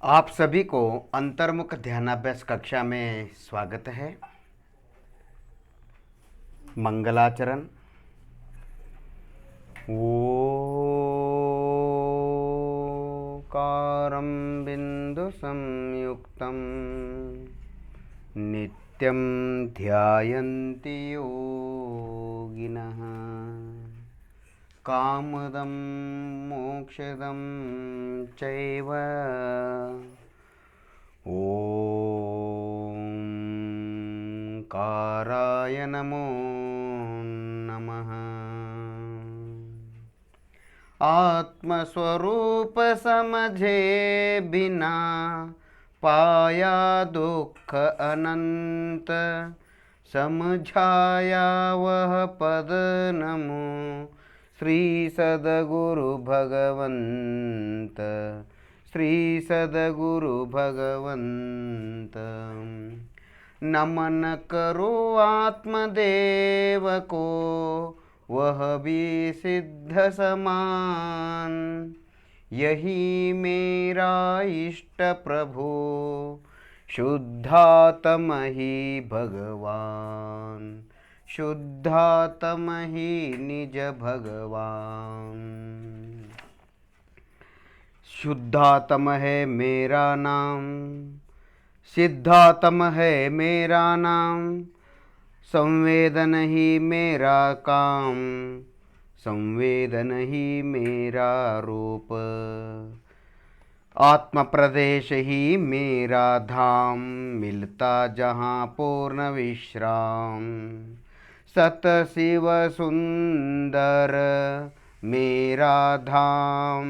आप सभी को अंतर्मुख ध्यानाभ्यास कक्षा में स्वागत है। मंगलाचरण। ओकारं बिंदु संयुक्तं नित्यं ध्यायन्ति योगिनः कामदं मोक्षदं चैव ओंकाराय नमो नमः। आत्मस्वरूप समझे बिना पाया दुख अनंत, समझाया वह पद नमो श्री सद्गुरु भगवंत, श्री सद्गुरु भगवंत। नमन करो आत्मदेव को, वह भी सिद्ध समान। यही मेरा इष्ट प्रभु, शुद्धात्म ही भगवान, शुद्धात्म ही निज भगवान। शुद्धात्म है मेरा नाम, सिद्धात्म है मेरा नाम। संवेदन ही मेरा काम, संवेदन ही मेरा रूप। आत्म प्रदेश ही मेरा धाम, मिलता जहाँ पूर्ण विश्राम। सत शिव सुंदर मेरा धाम,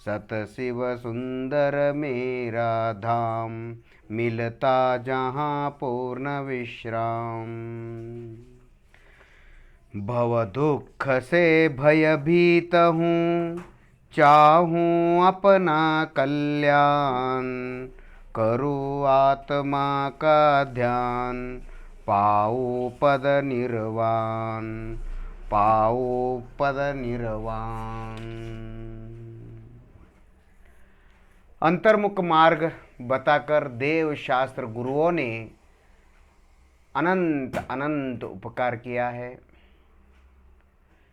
सत शिव सुंदर मेरा धाम। मिलता जहाँ पूर्ण विश्राम। भव दुख से भयभीत हूँ, चाहूँ अपना कल्याण। करूँ आत्मा का ध्यान, पाऊँ पद निर्वाण, पाऊँ पद निर्वाण। अंतर्मुख मार्ग बताकर देव शास्त्र गुरुओं ने अनंत अनंत उपकार किया है।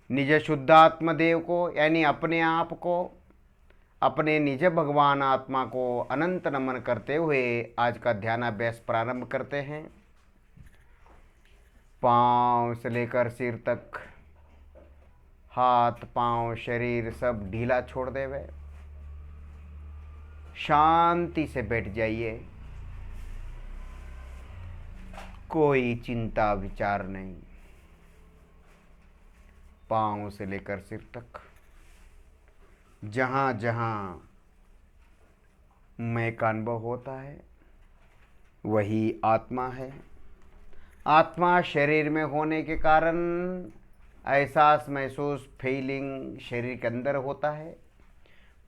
निज शुद्धात्म देव को यानी अपने आप को, अपने निज भगवान आत्मा को अनंत नमन करते हुए आज का ध्यानाभ्यास प्रारंभ करते हैं। पांव से लेकर सिर तक, हाथ पांव शरीर सब ढीला छोड़ देवे। शांति से बैठ जाइए, कोई चिंता विचार नहीं। पांव से लेकर सिर तक जहाँ जहाँ मैं का अनुभव होता है वही आत्मा है। आत्मा शरीर में होने के कारण एहसास महसूस फीलिंग शरीर के अंदर होता है,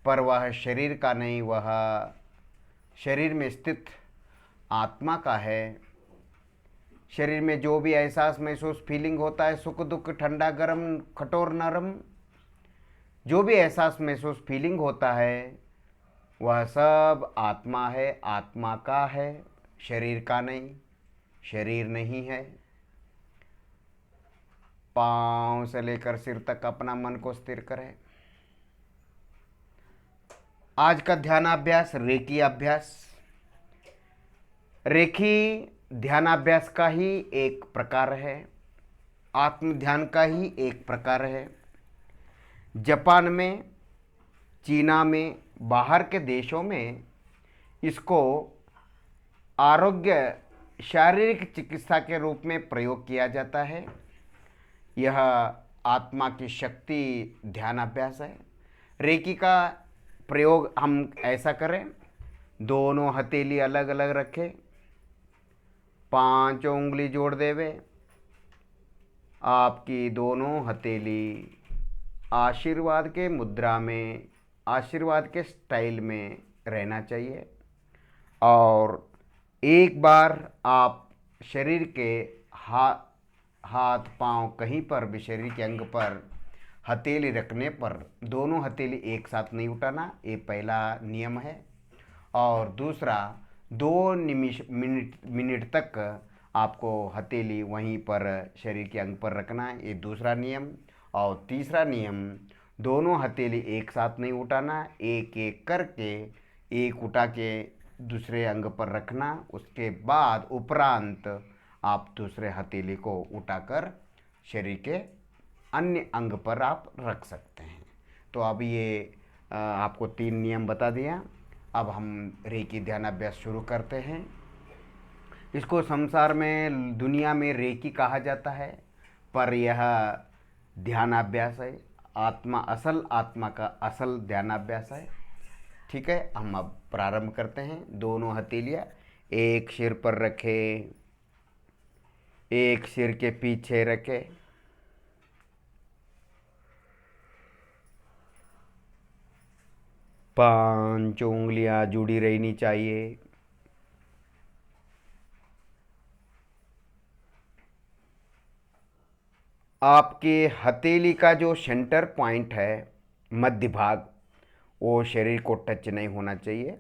पर वह शरीर का नहीं, वह शरीर में स्थित आत्मा का है। शरीर में जो भी एहसास महसूस फीलिंग होता है, सुख दुख ठंडा गर्म कठोर नरम, जो भी एहसास महसूस फीलिंग होता है वह सब आत्मा है, आत्मा का है, शरीर का नहीं, शरीर नहीं है। पांव से लेकर सिर तक अपना मन को स्थिर करें। आज का ध्यानाभ्यास रेकी अभ्यास, रेकी ध्यानाभ्यास का ही एक प्रकार है, आत्म ध्यान का ही एक प्रकार है। जापान में, चीना में, बाहर के देशों में इसको आरोग्य शारीरिक चिकित्सा के रूप में प्रयोग किया जाता है। यह आत्मा की शक्ति ध्यानाभ्यास है। रेकी का प्रयोग हम ऐसा करें, दोनों हथेली अलग अलग रखें, 5 उंगली जोड़ देवे। आपकी दोनों हथेली आशीर्वाद के मुद्रा में, आशीर्वाद के स्टाइल में रहना चाहिए। और एक बार आप शरीर के हाथ पांव कहीं पर भी शरीर के अंग पर हथेली रखने पर दोनों हथेली एक साथ नहीं उठाना, ये पहला नियम है। और दूसरा, 2 मिनट तक आपको हथेली वहीं पर शरीर के अंग पर रखना है, ये दूसरा नियम। और तीसरा नियम, दोनों हथेली एक साथ नहीं उठाना, एक एक करके एक उठा के दूसरे अंग पर रखना। उसके बाद उपरांत आप दूसरे हथेली को उठाकर शरीर के अन्य अंग पर आप रख सकते हैं। तो अब ये आपको 3 नियम बता दिया। अब हम रेकी ध्यान अभ्यास शुरू करते हैं। इसको संसार में, दुनिया में रेकी कहा जाता है, पर यह ध्यानाभ्यास है। असल आत्मा का असल ध्यानाभ्यास है। ठीक है, हम अब प्रारंभ करते हैं। दोनों हथेलियाँ एक सिर पर रखें, एक सिर के पीछे रखें। पांच उंगलियां जुड़ी रहनी चाहिए। आपके हथेली का जो सेंटर पॉइंट है, मध्य भाग, वो शरीर को टच नहीं होना चाहिए।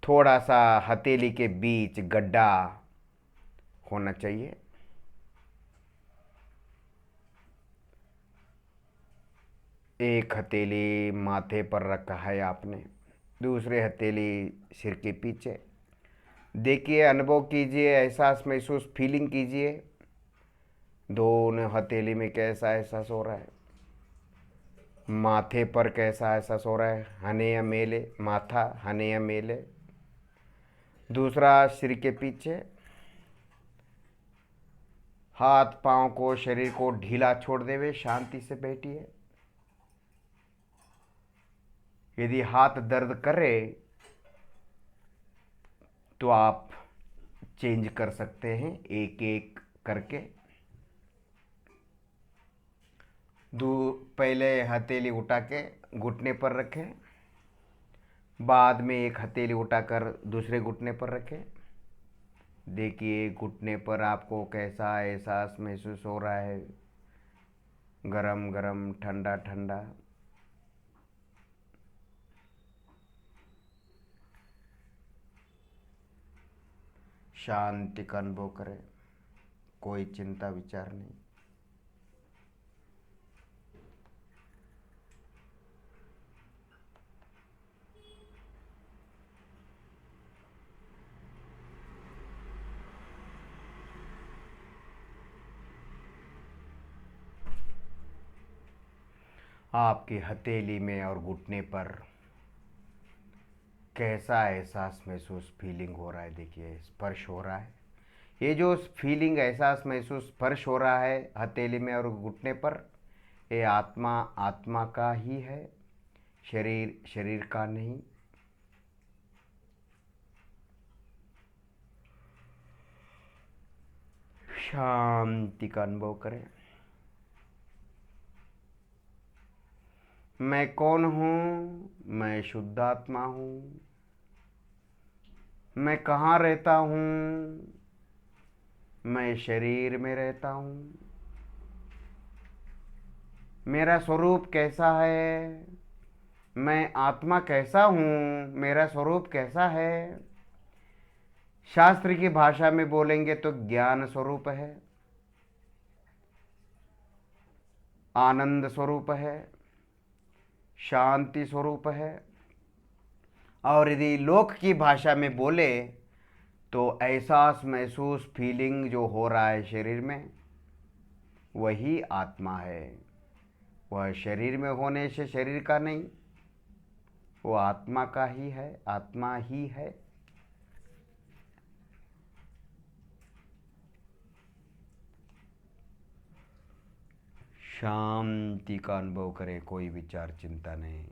थोड़ा सा हथेली के बीच गड्ढा होना चाहिए। एक हथेली माथे पर रखा है आपने, दूसरे हथेली सिर के पीछे। देखिए, अनुभव कीजिए, एहसास महसूस फीलिंग कीजिए, दोनों हथेली में कैसा एहसास हो रहा है, माथे पर कैसा एहसास हो रहा है, हने या मेले, माथा हने या मेले। दूसरा, सिर के पीछे। हाथ पांव को, शरीर को ढीला छोड़ देवे, शांति से बैठिए। यदि हाथ दर्द करे तो आप चेंज कर सकते हैं एक एक करके। पहले हथेली उठा के घुटने पर रखें, बाद में एक हथेली उठाकर दूसरे घुटने पर रखें। देखिए, घुटने पर आपको कैसा एहसास महसूस हो रहा है, गरम गरम, ठंडा ठंडा। शांति का अनुभव करें, कोई चिंता विचार नहीं। आपकी हथेली में और घुटने पर कैसा एहसास महसूस फीलिंग हो रहा है। देखिए, स्पर्श हो रहा है। ये जो फीलिंग, एहसास महसूस स्पर्श हो रहा है हथेली में और घुटने पर, ये आत्मा आत्मा का ही है, शरीर शरीर का नहीं। शांति का अनुभव करें। मैं कौन हूँ? मैं शुद्ध आत्मा हूँ। मैं कहाँ रहता हूँ? मैं शरीर में रहता हूँ। मेरा स्वरूप कैसा है? मैं आत्मा कैसा हूँ? मेरा स्वरूप कैसा है? शास्त्र की भाषा में बोलेंगे तो ज्ञान स्वरूप है, आनंद स्वरूप है, शांति स्वरूप है। और यदि लोक की भाषा में बोले तो एहसास महसूस फीलिंग जो हो रहा है शरीर में, वही आत्मा है। वह शरीर में होने से शरीर का नहीं, वो आत्मा का ही है, आत्मा ही है। शांति का अनुभव करें, कोई विचार चिंता नहीं।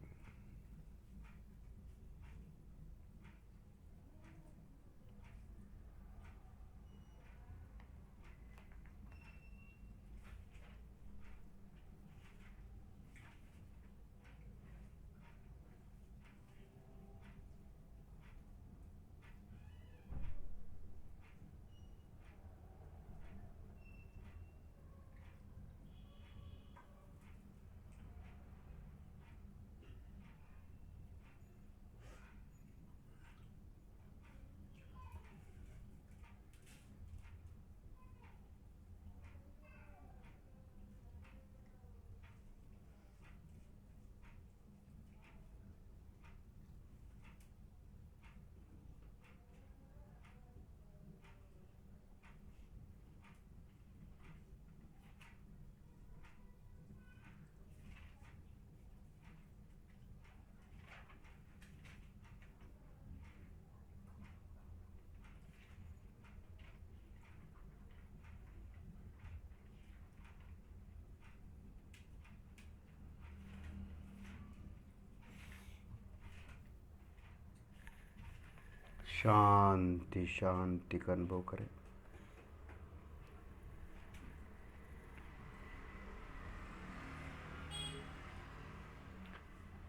शांति शांति का अनुभव करें।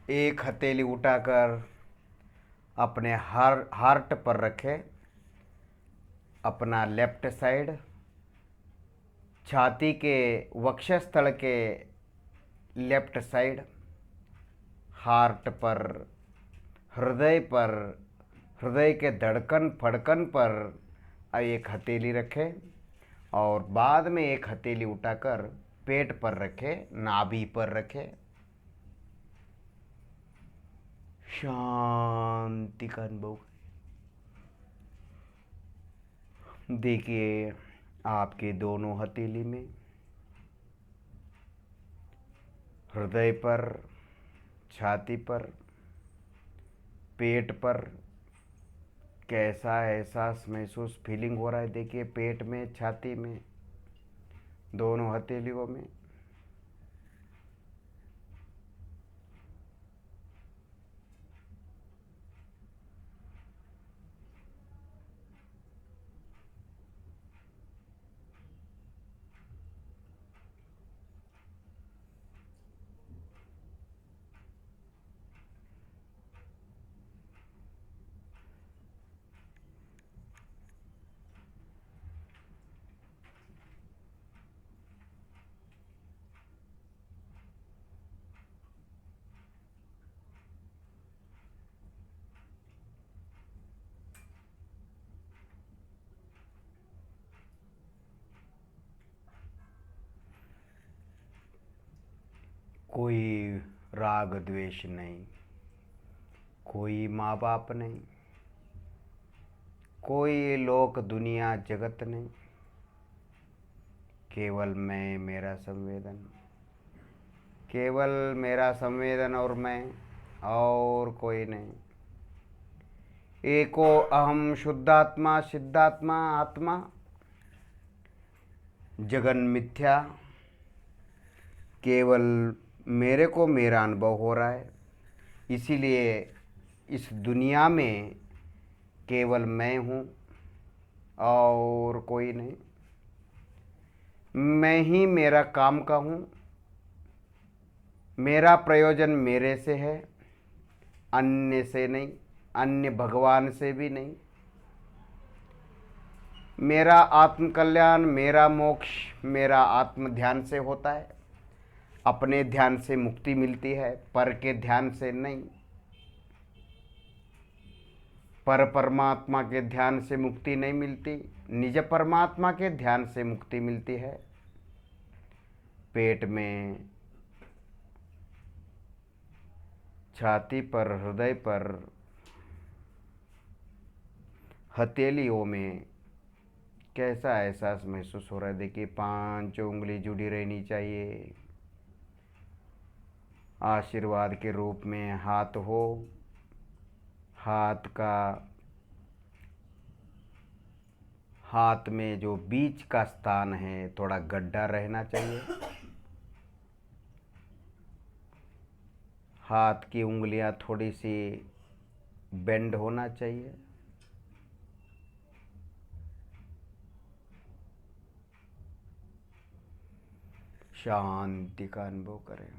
एक हथेली उठाकर अपने हार्ट पर रखें, अपना लेफ्ट साइड, छाती के वक्षस्थल के लेफ्ट साइड, हार्ट पर, हृदय के धड़कन फड़कन पर एक हथेली रखें और बाद में एक हथेली उठाकर पेट पर रखें, नाभि पर रखें। शांति का अनुभव। देखिए आपके दोनों हथेली में हृदय पर, छाती पर, पेट पर कैसा एहसास महसूस फीलिंग हो रहा है। देखिए पेट में, छाती में, दोनों हथेलियों में। कोई राग द्वेष नहीं, कोई माँ बाप नहीं, कोई लोक दुनिया जगत नहीं, केवल मैं, मेरा संवेदन, केवल मेरा संवेदन और मैं, और कोई नहीं। एको अहम शुद्धात्मा सिद्धात्मा आत्मा, जगन मिथ्या, केवल मेरे को मेरा अनुभव हो रहा है। इसीलिए इस दुनिया में केवल मैं हूँ और कोई नहीं। मैं ही मेरा काम का हूँ, मेरा प्रयोजन मेरे से है, अन्य से नहीं, अन्य भगवान से भी नहीं। मेरा आत्म कल्याण, मेरा मोक्ष मेरा आत्म ध्यान से होता है। अपने ध्यान से मुक्ति मिलती है, पर के ध्यान से नहीं। पर परमात्मा के ध्यान से मुक्ति नहीं मिलती, निज परमात्मा के ध्यान से मुक्ति मिलती है। पेट में, छाती पर, हृदय पर, हथेलियों में कैसा एहसास महसूस हो रहा है। देखिए 5 उंगली जुड़ी रहनी चाहिए। आशीर्वाद के रूप में हाथ हो, हाथ में जो बीच का स्थान है थोड़ा गड्ढा रहना चाहिए। हाथ की उंगलियां थोड़ी सी बेंड होना चाहिए। शांति का अनुभव करें।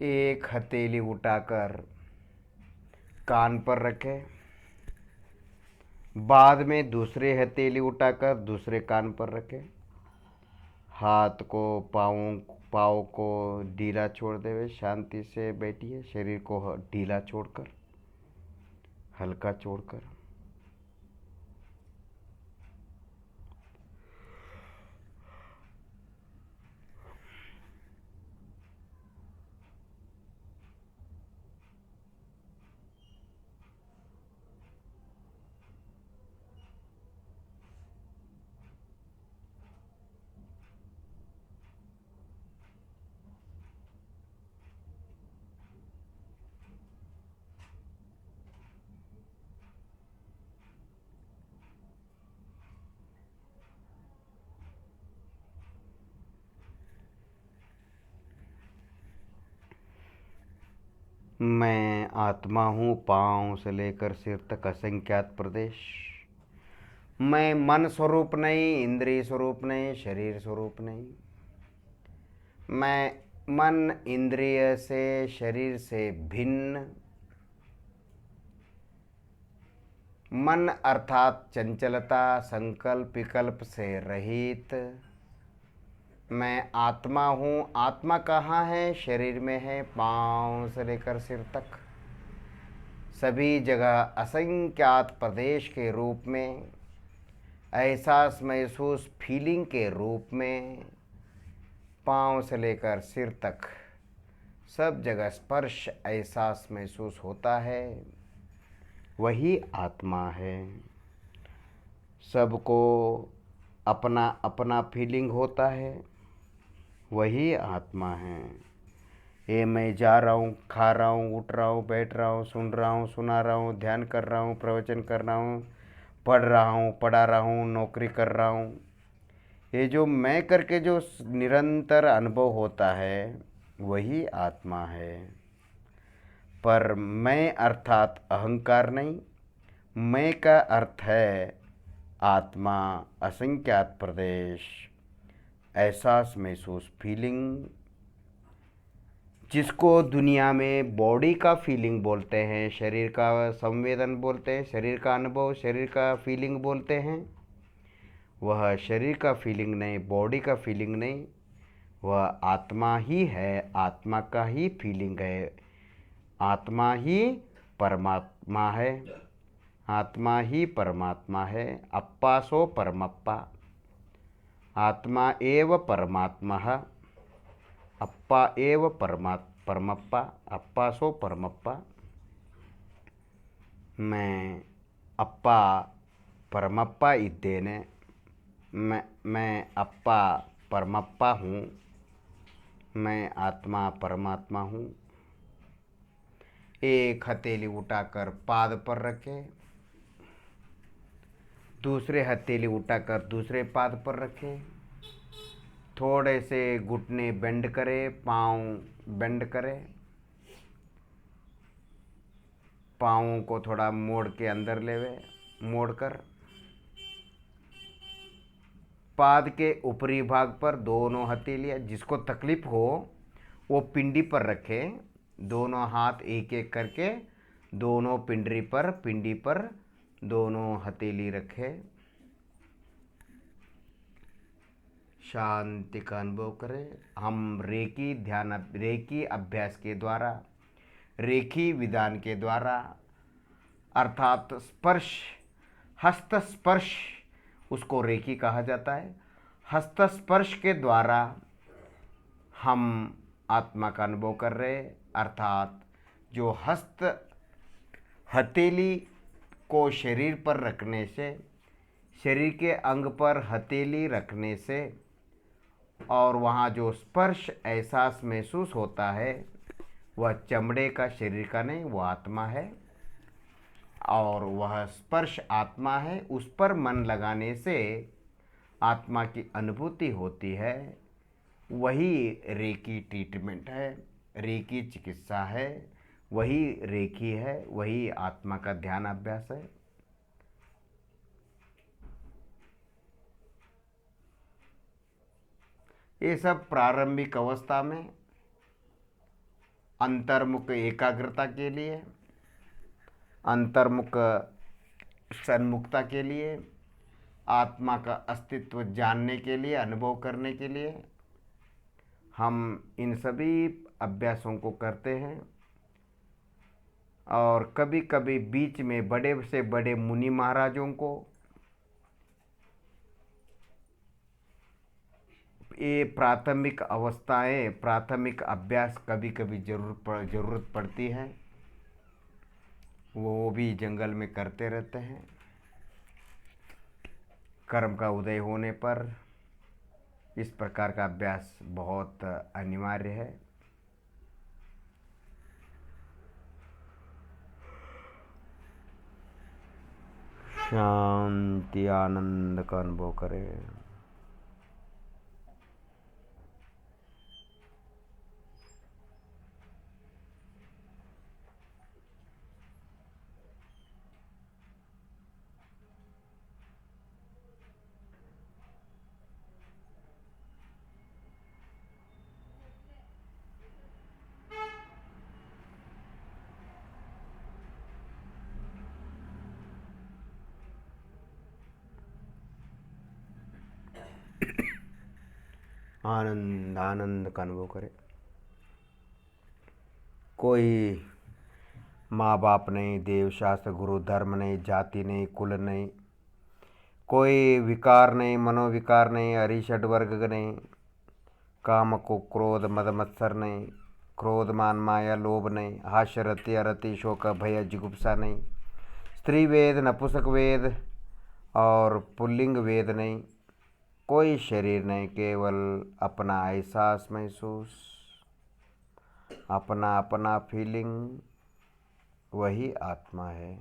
एक हथेली उठाकर कान पर रखें, बाद में दूसरे हथेली उठाकर दूसरे कान पर रखें। हाथ को, पाँव को ढीला छोड़ देवे, शांति से बैठिए। शरीर को ढीला छोड़कर, हल्का छोड़कर। मैं आत्मा हूँ पाँव से लेकर सिर तक असंख्यात प्रदेश। मैं मन स्वरूप नहीं, इंद्रिय स्वरूप नहीं, शरीर स्वरूप नहीं। मैं मन इंद्रिय से, शरीर से भिन्न, मन अर्थात चंचलता, संकल्प विकल्प से रहित मैं आत्मा हूँ। आत्मा कहाँ है? शरीर में है, पाँव से लेकर सिर तक सभी जगह असंख्यात प्रदेश के रूप में, एहसास महसूस फीलिंग के रूप में, पाँव से लेकर सिर तक सब जगह स्पर्श एहसास महसूस होता है, वही आत्मा है। सबको अपना अपना फीलिंग होता है, वही आत्मा है। ये मैं जा रहा हूँ, खा रहा हूँ, उठ रहा हूँ, बैठ रहा हूँ, सुन रहा हूँ, सुना रहा हूँ, ध्यान कर रहा हूँ, प्रवचन कर रहा हूँ, पढ़ रहा हूँ, पढ़ा रहा हूँ, नौकरी कर रहा हूँ, ये जो मैं करके जो निरंतर अनुभव होता है वही आत्मा है। पर मैं अर्थात अहंकार नहीं, मैं का अर्थ है आत्मा, असंख्यात प्रदेश, एहसास महसूस फीलिंग, जिसको दुनिया में बॉडी का फीलिंग बोलते हैं, शरीर का संवेदन बोलते हैं, शरीर का अनुभव, शरीर का फीलिंग बोलते हैं। वह शरीर का फीलिंग नहीं, बॉडी का फीलिंग नहीं, वह आत्मा ही है, आत्मा का ही फीलिंग है। आत्मा ही परमात्मा है, आत्मा ही परमात्मा है। अप्पा सो परमप्पा, आत्मा एव परमात्मा, अप्पा एव परमप्पा, अप्पा सो परमप्पा। मैं अप्पा परमप्पा इದ್ದೇನೆ, मैं अप्पा परमप्पा हूँ, मैं आत्मा परमात्मा हूँ। एक हथेली उठाकर पाद पर रखे, दूसरे हथेली उठाकर दूसरे पाद पर रखे, थोड़े से घुटने बेंड करे, पाँव बेंड करे, पाँवों को थोड़ा मोड़ के अंदर लेवे, मोड़कर पाद के ऊपरी भाग पर दोनों हथेलियाँ, जिसको तकलीफ हो वो पिंडी पर रखे, दोनों हाथ एक एक करके दोनों पिंडी पर दोनों हथेली रखे, शांति का अनुभव करें। हम रेकी अभ्यास के द्वारा, रेकी विधान के द्वारा, अर्थात स्पर्श, हस्त स्पर्श, उसको रेकी कहा जाता है। हस्त स्पर्श के द्वारा हम आत्मा का अनुभव कर रहे, अर्थात जो हथेली को शरीर पर रखने से, शरीर के अंग पर हथेली रखने से, और वहाँ जो स्पर्श एहसास महसूस होता है वह चमड़े का, शरीर का नहीं, वो आत्मा है। और वह स्पर्श आत्मा है, उस पर मन लगाने से आत्मा की अनुभूति होती है। वही रेकी ट्रीटमेंट है, रेकी चिकित्सा है, वही रेकी है, वही आत्मा का ध्यान अभ्यास है। ये सब प्रारंभिक अवस्था में अंतर्मुख एकाग्रता के लिए, अंतर्मुख सन्मुखता के लिए, आत्मा का अस्तित्व जानने के लिए, अनुभव करने के लिए हम इन सभी अभ्यासों को करते हैं। और कभी कभी बीच में बड़े से बड़े मुनि महाराजों को ये प्राथमिक अवस्थाएं, प्राथमिक अभ्यास कभी कभी ज़रूरत पड़ती है, वो भी जंगल में करते रहते हैं। कर्म का उदय होने पर इस प्रकार का अभ्यास बहुत अनिवार्य है। शांति आनंद का अनुभव करें। आनंद आनंद का अनुभव करें। कोई माँ बाप नहीं, देव शास्त्र गुरु धर्म नहीं, जाति नहीं, कुल नहीं, कोई विकार नहीं, मनोविकार नहीं, अरिषड वर्ग नहीं, काम को क्रोध मद मत्सर नहीं, क्रोध मान माया लोभ नहीं, हास्य रति अरति शोक भय जिगुप्सा नहीं, स्त्री वेद नपुंसक वेद और पुल्लिंग वेद नहीं, कोई शरीर नहीं, केवल अपना एहसास महसूस, अपना अपना फीलिंग, वही आत्मा है।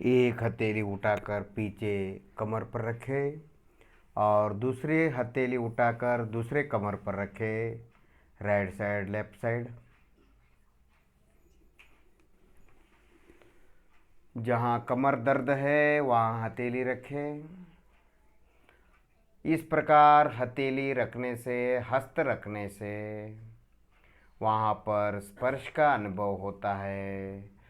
एक हथेली उठाकर पीछे कमर पर रखे और दूसरी हथेली उठाकर दूसरे कमर पर रखे, राइट साइड लेफ्ट साइड। जहाँ कमर दर्द है वहाँ हथेली रखें। इस प्रकार हथेली रखने से, हस्त रखने से वहाँ पर स्पर्श का अनुभव होता है,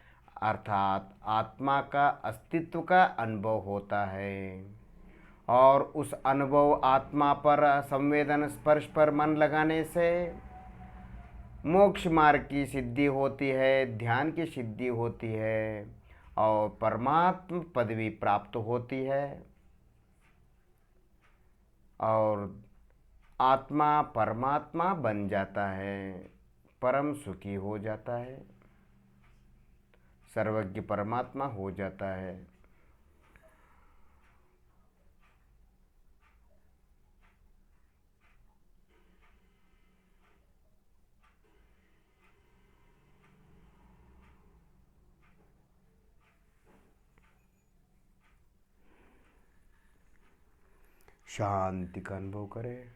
अर्थात आत्मा का अस्तित्व का अनुभव होता है। और उस अनुभव आत्मा पर संवेदन स्पर्श पर मन लगाने से मोक्ष मार्ग की सिद्धि होती है, ध्यान की सिद्धि होती है और परमात्म पदवी प्राप्त होती है और आत्मा परमात्मा बन जाता है, परम सुखी हो जाता है, सर्वज्ञ परमात्मा हो जाता है। शांति का अनुभव करें।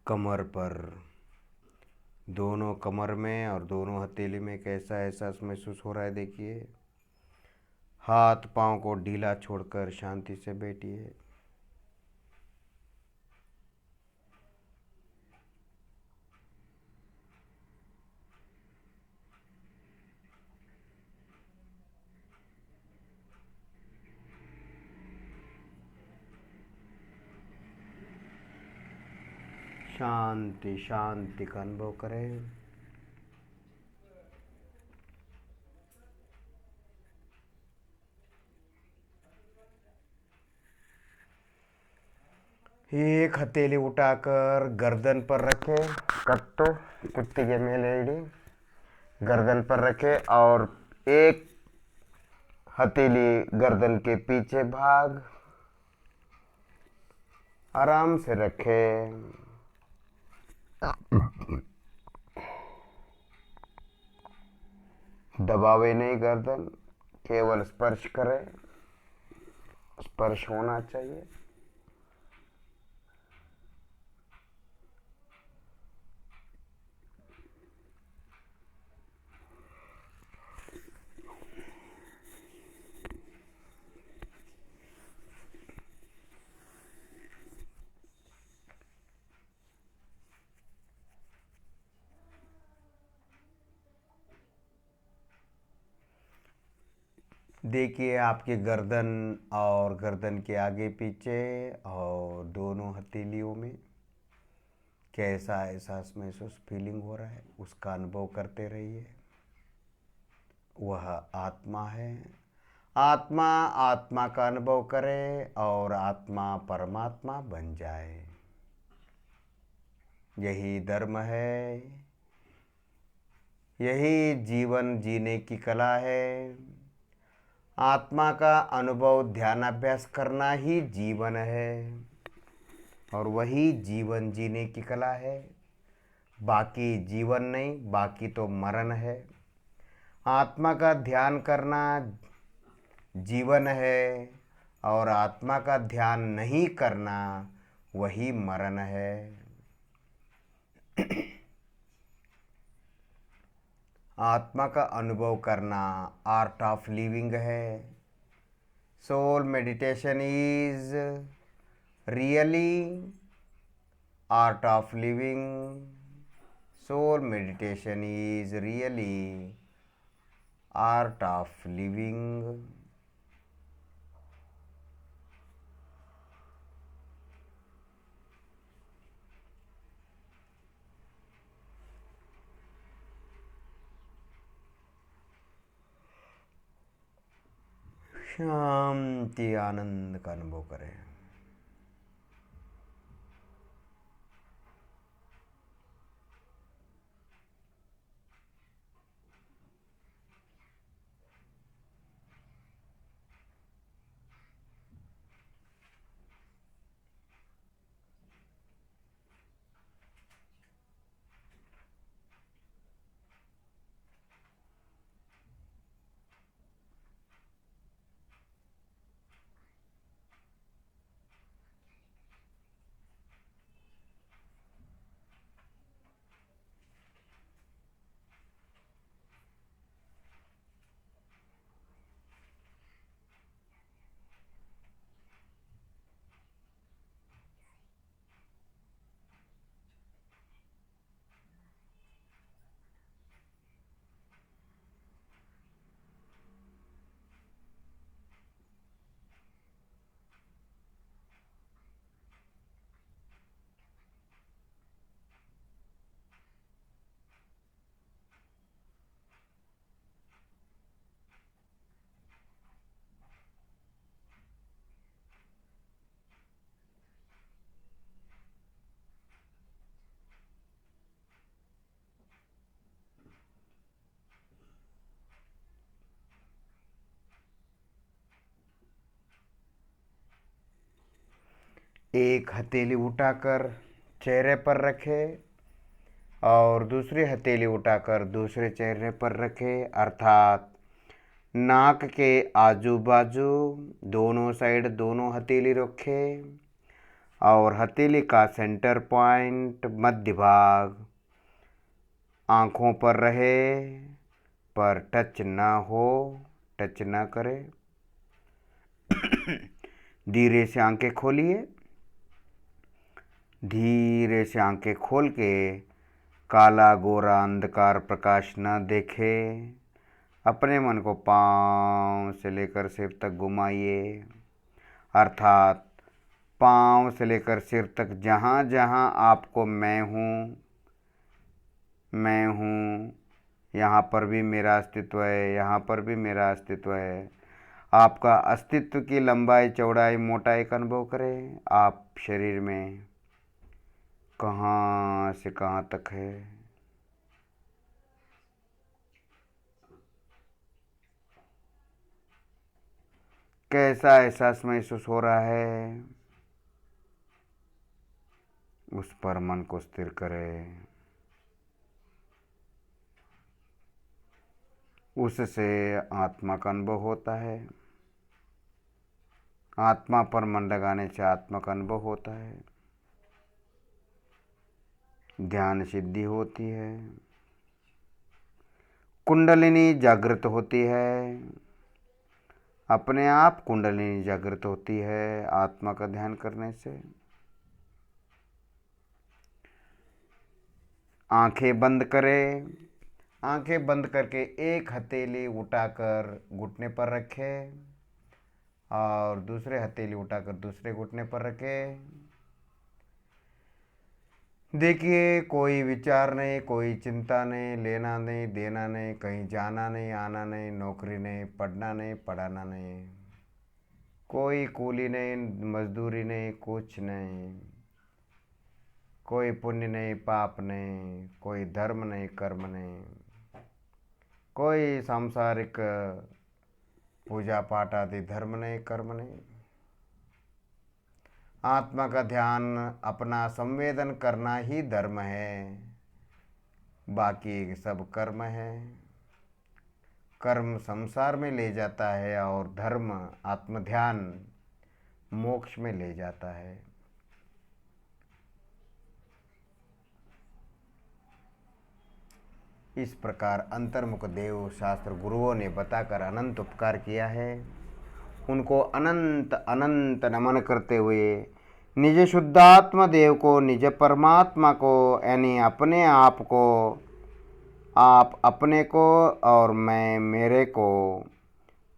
कमर पर दोनों कमर में और दोनों हथेली में कैसा एहसास महसूस हो रहा है देखिए। हाथ पांव को ढीला छोड़कर शांति से बैठिए। शांति शांति का अनुभव करें। एक हथेली उठाकर गर्दन पर रखे, कट्टो कुत्ते के मेलेडी गर्दन पर रखे और एक हथेली गर्दन के पीछे भाग आराम से रखे। दबावे नहीं गर्दन, केवल स्पर्श करें, स्पर्श होना चाहिए। देखिए आपके गर्दन और गर्दन के आगे पीछे और दोनों हथेलियों में कैसा एहसास महसूस फीलिंग हो रहा है, उसका अनुभव करते रहिए। वह आत्मा है। आत्मा आत्मा का अनुभव करे और आत्मा परमात्मा बन जाए। यही धर्म है, यही जीवन जीने की कला है। आत्मा का अनुभव ध्यानाभ्यास करना ही जीवन है और वही जीवन जीने की कला है। बाकी जीवन नहीं, बाकी तो मरण है। आत्मा का ध्यान करना जीवन है और आत्मा का ध्यान नहीं करना वही मरण है। आत्मा का अनुभव करना आर्ट ऑफ लिविंग है। Soul meditation is really art of living. Soul meditation is really art of living. शांति आनंद का अनुभव करें। एक हथेली उठाकर चेहरे पर रखे और दूसरी हथेली उठाकर दूसरे चेहरे पर रखे, अर्थात नाक के आजू बाजू दोनों साइड दोनों हथेली रखे और हथेली का सेंटर पॉइंट मध्य भाग आँखों पर रहे पर टच ना हो, टच ना करे। धीरे से आंखें खोलिए। धीरे से आंखें खोल के काला गोरा अंधकार प्रकाश न देखे। अपने मन को पाँव से लेकर सिर तक घुमाइए, अर्थात पाँव से लेकर सिर तक जहाँ जहाँ आपको मैं हूँ, यहाँ पर भी मेरा अस्तित्व है, यहाँ पर भी मेरा अस्तित्व है। आपका अस्तित्व की लंबाई चौड़ाई मोटाई का अनुभव करें। आप शरीर में कहाँ से कहाँ तक है। कैसा एहसास महसूस हो रहा है, उस पर मन को स्थिर करें। उससे आत्मा का अनुभव होता है। आत्मा पर मन लगाने से आत्मा का अनुभव होता है। ध्यान सिद्धि होती है, कुंडलिनी जागृत होती है। अपने आप कुंडलिनी जागृत होती है आत्मा का ध्यान करने से। आंखें बंद करें। आंखें बंद करके एक हथेली उठाकर घुटने पर रखें और दूसरे हथेली उठाकर दूसरे घुटने पर रखें। देखिए, कोई विचार नहीं, कोई चिंता नहीं, लेना नहीं, देना नहीं, कहीं जाना नहीं, आना नहीं, नौकरी नहीं, पढ़ना नहीं, पढ़ाना नहीं, कोई कूली नहीं, मजदूरी नहीं, कुछ नहीं, कोई पुण्य नहीं, पाप नहीं, कोई धर्म नहीं, कर्म नहीं, कोई सांसारिक पूजा पाठ आदि धर्म नहीं, कर्म नहीं। आत्मा का ध्यान अपना संवेदन करना ही धर्म है, बाकी सब कर्म है। कर्म संसार में ले जाता है और धर्म आत्मध्यान मोक्ष में ले जाता है। इस प्रकार अंतर्मुख देव शास्त्र गुरुओं ने बताकर अनंत उपकार किया है। उनको अनंत अनंत नमन करते हुए निज शुद्धात्मा देव को, निज परमात्मा को, यानी अपने आप को, आप अपने को और मैं मेरे को,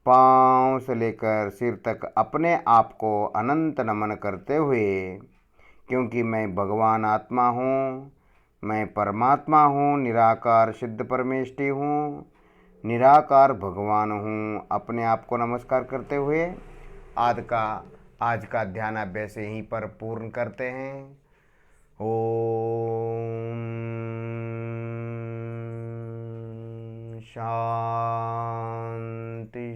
पाँव से लेकर सिर तक अपने आप को अनंत नमन करते हुए, क्योंकि मैं भगवान आत्मा हूँ, मैं परमात्मा हूँ, निराकार सिद्ध परमेष्टि हूँ, निराकार भगवान हूँ। अपने आप को नमस्कार करते हुए आज का ध्यान अभ्यास यहीं पर पूर्ण करते हैं। ओम शांति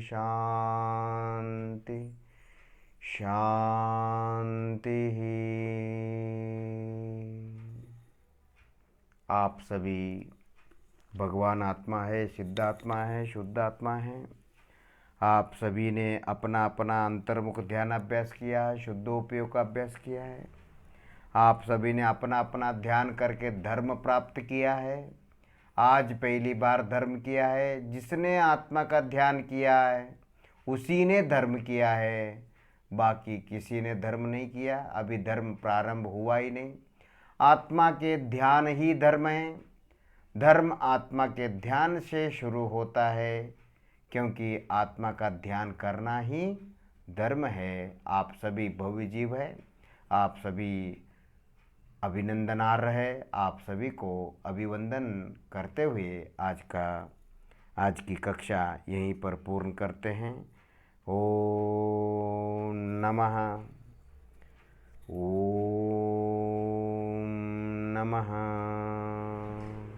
शांति शांति। आप सभी भगवान आत्मा है, सिद्ध आत्मा है, शुद्ध आत्मा है। आप सभी ने अपना अपना अंतर्मुख ध्यान अभ्यास किया है, शुद्धोपयोग का अभ्यास किया है। आप सभी ने अपना अपना ध्यान करके धर्म प्राप्त किया है। आज पहली बार धर्म किया है। जिसने आत्मा का ध्यान किया है उसी ने धर्म किया है, बाकी किसी ने धर्म नहीं किया। अभी धर्म प्रारंभ हुआ ही नहीं। आत्मा के ध्यान ही धर्म है। धर्म आत्मा के ध्यान से शुरू होता है, क्योंकि आत्मा का ध्यान करना ही धर्म है। आप सभी भव्य जीव है। आप सभी अभिनंदनार्ह है। आप सभी को अभिवंदन करते हुए आज की कक्षा यहीं पर पूर्ण करते हैं। ओम नमः। ओम नमः।